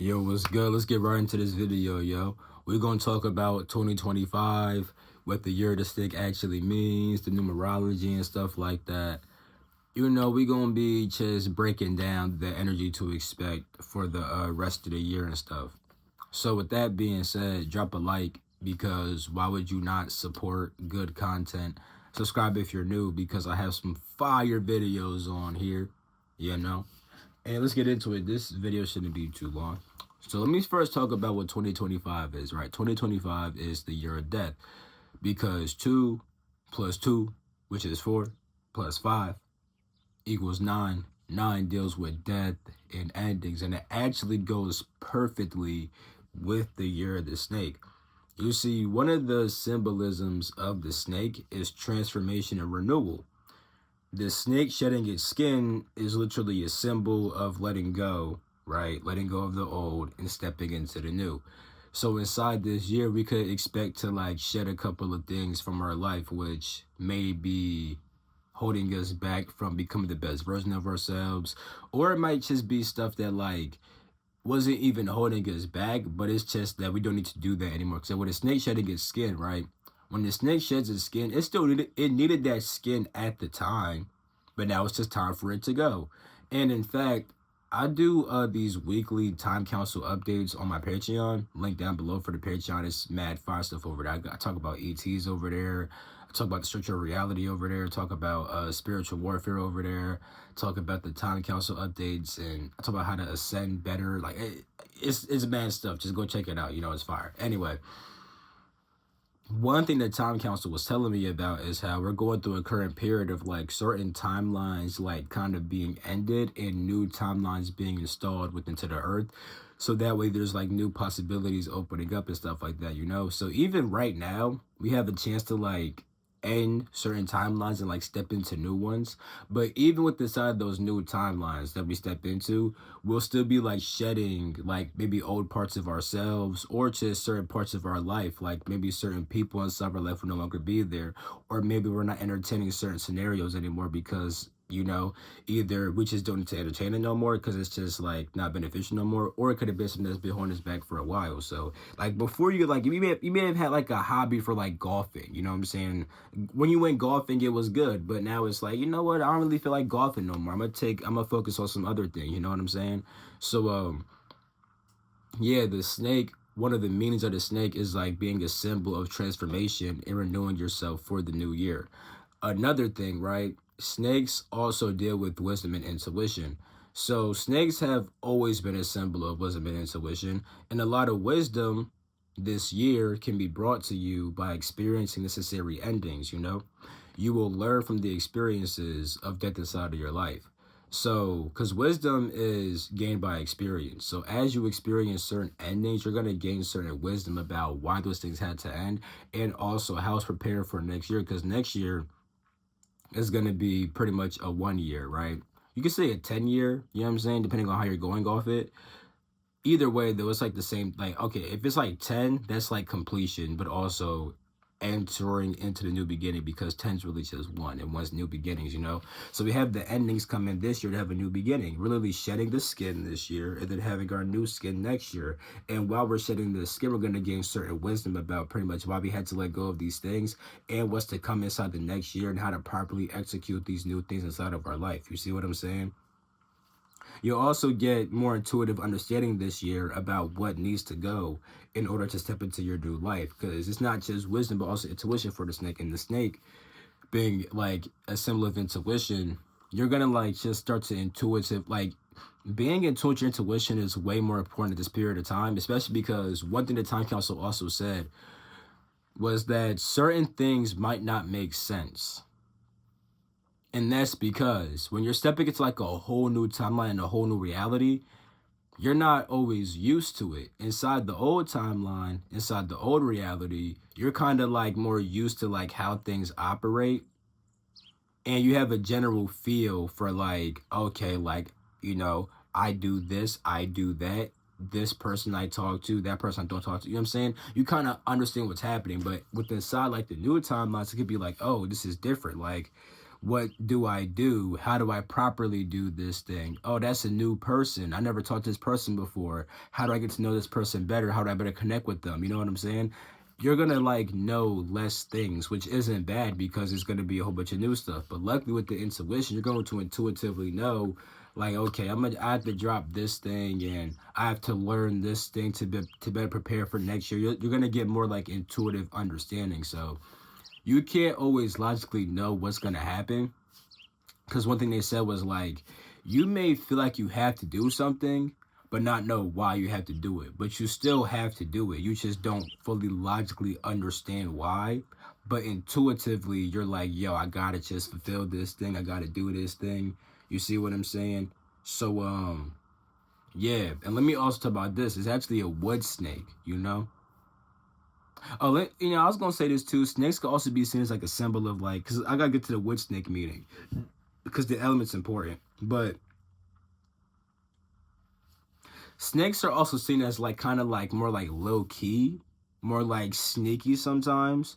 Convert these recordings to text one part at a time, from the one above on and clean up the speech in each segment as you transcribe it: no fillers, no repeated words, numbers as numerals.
Yo, what's good? Let's get right into this video, yo. We're going to talk about 2025, what the year of the stick actually means, the numerology and stuff like that. You know, we're going to be just breaking down the energy to expect for the rest of the year and stuff. So with that being said, drop a like, because why would you not support good content? Subscribe if you're new, because I have some fire videos on here, you know. And let's get into it. This video shouldn't be too long. So let me first talk about what 2025 is, right? 2025 is the year of death, because 2 plus 2, which is 4, plus 5 equals 9. 9 deals with death and endings, and it actually goes perfectly with the year of the snake. You see, one of the symbolisms of the snake is transformation and renewal. The snake shedding its skin is literally a symbol of letting go, right? Letting go of the old and stepping into the new. So inside this year, we could expect to like shed a couple of things from our life, which may be holding us back from becoming the best version of ourselves. Or it might just be stuff that like wasn't even holding us back, but it's just that we don't need to do that anymore. So with a snake shedding its skin, right? When the snake sheds its skin, it needed that skin at the time, but now it's just time for it to go. And in fact, I do these weekly time council updates on my Patreon. Link down below for the Patreon. It's mad fire stuff over there. I talk about ETs over there. I talk about the structure of reality over there. Talk about spiritual warfare over there. Talk about the time council updates, and I talk about how to ascend better. Like it's mad stuff. Just go check it out. You know, it's fire. Anyway, one thing that time council was telling me about is how we're going through a current period of like certain timelines like kind of being ended and new timelines being installed within the earth. So that way there's like new possibilities opening up and stuff like that, you know? So even right now, we have a chance to like end certain timelines and like step into new ones. But even with inside those new timelines that we step into, we'll still be like shedding like maybe old parts of ourselves, or just certain parts of our life, like maybe certain people inside of our life will no longer be there, or maybe we're not entertaining certain scenarios anymore because, you know, either we just don't need to entertain it no more because it's just like not beneficial no more, or it could have been something that's been holding us back for a while. So like before, you like you may have had like a hobby for like golfing, you know what I'm saying? When you went golfing, it was good, but now it's like, you know what, I don't really feel like golfing no more. I'm gonna focus on some other thing, you know what I'm saying? So yeah, the snake, one of the meanings of the snake is like being a symbol of transformation and renewing yourself for the new year. Another thing, right? Snakes also deal with wisdom and intuition. So snakes have always been a symbol of wisdom and intuition, and a lot of wisdom this year can be brought to you by experiencing necessary endings, you know? You will learn from the experiences of death inside of your life. So, because wisdom is gained by experience. So as you experience certain endings, you're going to gain certain wisdom about why those things had to end, and also how it's prepared for next year, because next year is going to be pretty much a 1 year, right? You could say a 10-year, you know what I'm saying, depending on how you're going off it. Either way, though, it's like the same, like, okay, if it's like 10, that's like completion, but also entering into the new beginning, because 10 is really just 1, and 1's new beginnings, you know? So we have the endings coming this year to have a new beginning. We're literally shedding the skin this year and then having our new skin next year. And while we're shedding the skin, we're going to gain certain wisdom about pretty much why we had to let go of these things and what's to come inside the next year and how to properly execute these new things inside of our life. You see what I'm saying? You'll also get more intuitive understanding this year about what needs to go in order to step into your new life, because it's not just wisdom but also intuition for the snake. And the snake being like a symbol of intuition, you're gonna like just start to intuitive, like being in touch with your intuition is way more important at this period of time, especially because one thing the time council also said was that certain things might not make sense. And that's because when you're stepping into like a whole new timeline and a whole new reality, you're not always used to it. Inside the old timeline, inside the old reality, you're kind of like more used to like how things operate. And you have a general feel for like, okay, like, you know, I do this, I do that. This person I talk to, that person I don't talk to. You know what I'm saying? You kind of understand what's happening. But with inside like the new timelines, it could be like, oh, this is different. Like, What do I do? How do I properly do this thing? Oh, that's a new person. I never taught this person before. How do I get to know this person better? How do I better connect with them? You know what I'm saying? You're gonna like know less things, which isn't bad because it's gonna be a whole bunch of new stuff. But luckily with the intuition, you're going to intuitively know, like, okay, I have to drop this thing and I have to learn this thing to better prepare for next year. You're gonna get more like intuitive understanding. So you can't always logically know what's gonna happen, because one thing they said was like, you may feel like you have to do something but not know why you have to do it, but you still have to do it. You just don't fully logically understand why, but intuitively you're like, yo, I gotta just fulfill this thing, I gotta do this thing. You see what I'm saying? So yeah. And let me also talk about this. It's actually a wood snake, you know. Oh, I was gonna say this too. Snakes could also be seen as like a symbol of like, because I gotta get to the wood snake meeting because the element's important. But snakes are also seen as like kind of like more like low key, more like sneaky sometimes,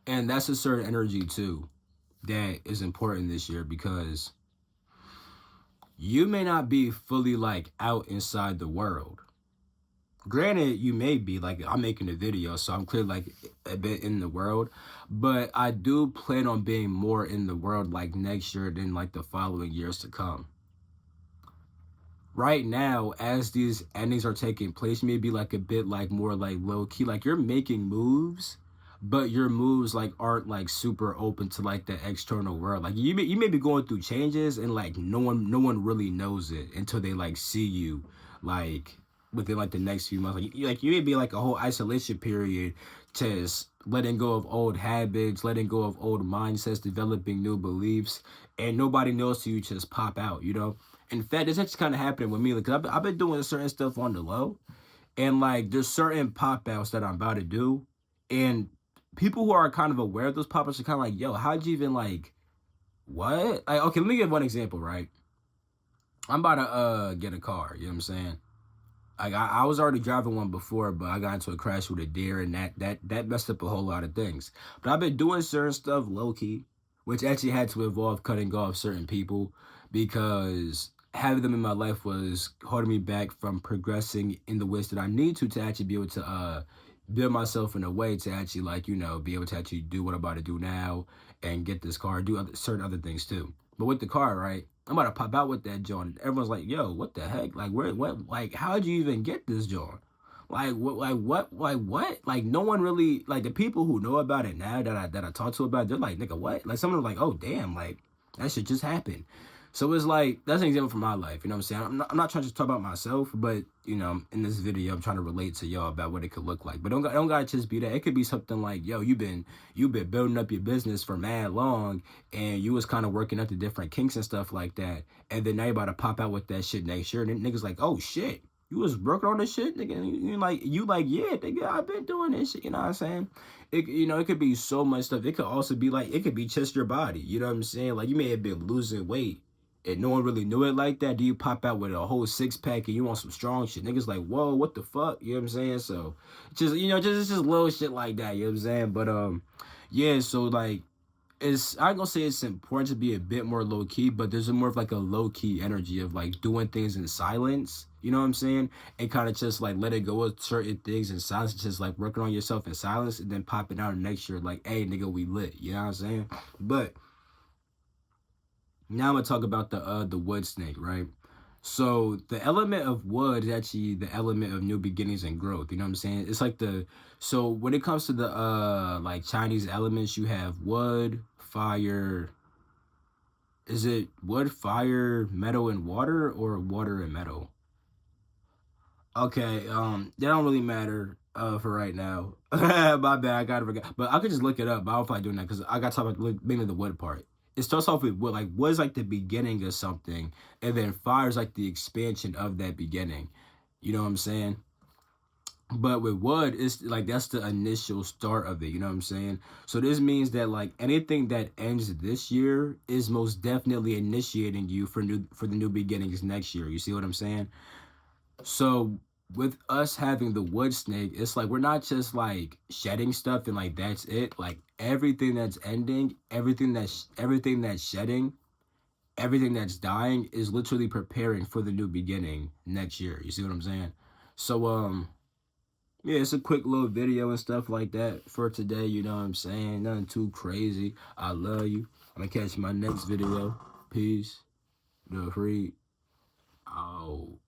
and that's a certain energy too that is important this year, because you may not be fully like out inside the world. Granted, you may be like, I'm making a video, so I'm clearly like a bit in the world, but I do plan on being more in the world like next year than like the following years to come. Right now, as these endings are taking place, maybe like a bit like more like low key, like you're making moves, but your moves like aren't like super open to like the external world. Like you may be going through changes and like no one really knows it until they like see you like within like the next few months. Like you may be like a whole isolation period, just letting go of old habits, letting go of old mindsets, developing new beliefs, and nobody knows till you just pop out, you know? In fact, it's actually kind of happening with me. Like, I've been doing certain stuff on the low, and like, there's certain pop outs that I'm about to do, and people who are kind of aware of those pop outs are kind of like, "Yo, how'd you even like what?" Like, okay, let me give one example. Right, I'm about to get a car. You know what I'm saying? Like, I was already driving one before, but I got into a crash with a deer, and that messed up a whole lot of things. But I've been doing certain stuff low key, which actually had to involve cutting off certain people, because having them in my life was holding me back from progressing in the ways that I need to actually be able to build myself in a way to actually like, be able to actually do what I'm about to do now and get this car, do certain other things too. But with the car, right? I'm about to pop out with that joint. Everyone's like, "Yo, what the heck? Like, what? Like, how'd you even get this joint? Like, what? Like, what? Like, what? Like, no one really like the people who know about it now that I talk to about it, they're like, nigga, what? Like, some of them like, oh damn, like that shit just happened. So it's like that's an example from my life. You know what I'm saying? I'm not trying to talk about myself, but in this video, I'm trying to relate to y'all about what it could look like. But don't gotta just be that. It could be something like, yo, you've been building up your business for mad long, and you was kind of working up the different kinks and stuff like that, and then now you about to pop out with that shit next year, and then niggas like, oh shit. You was working on this shit, nigga. You like, yeah, nigga, I've been doing this shit. You know what I'm saying? It could be so much stuff. It could also be like, it could be just your body. You know what I'm saying? Like, you may have been losing weight and no one really knew it like that. Do you pop out with a whole 6-pack and you want some strong shit? Niggas like, whoa, what the fuck? You know what I'm saying? So just it's just little shit like that. You know what I'm saying? But yeah. So like, I ain't gonna say it's important to be a bit more low key, but there's a more of like a low key energy of like doing things in silence. You know what I'm saying? And kind of just like let it go with certain things in silence, just like working on yourself in silence, and then popping out next year like, hey, nigga, we lit. You know what I'm saying? But now I'm gonna talk about the wood snake, right? So the element of wood is actually the element of new beginnings and growth. You know what I'm saying? It's like so when it comes to the like Chinese elements, you have wood, fire. Is it wood, fire, metal, and water, or water and metal? Okay, that don't really matter for right now. My bad, I gotta forget. But I could just look it up, but I don't feel like doing that because I got to talk about mainly the wood part. It starts off with wood, like wood's like the beginning of something, and then fire's like the expansion of that beginning. You know what I'm saying? But with wood, it's like that's the initial start of it. You know what I'm saying? So this means that like anything that ends this year is most definitely initiating you for the new beginnings next year. You see what I'm saying? So with us having the wood snake, it's like we're not just like shedding stuff and like that's it. Like everything that's ending, everything that's shedding, everything that's dying is literally preparing for the new beginning next year. You see what I'm saying? So yeah, it's a quick little video and stuff like that for today, you know what I'm saying? Nothing too crazy. I love you. I'm gonna catch my next video. Peace. The free. Oh.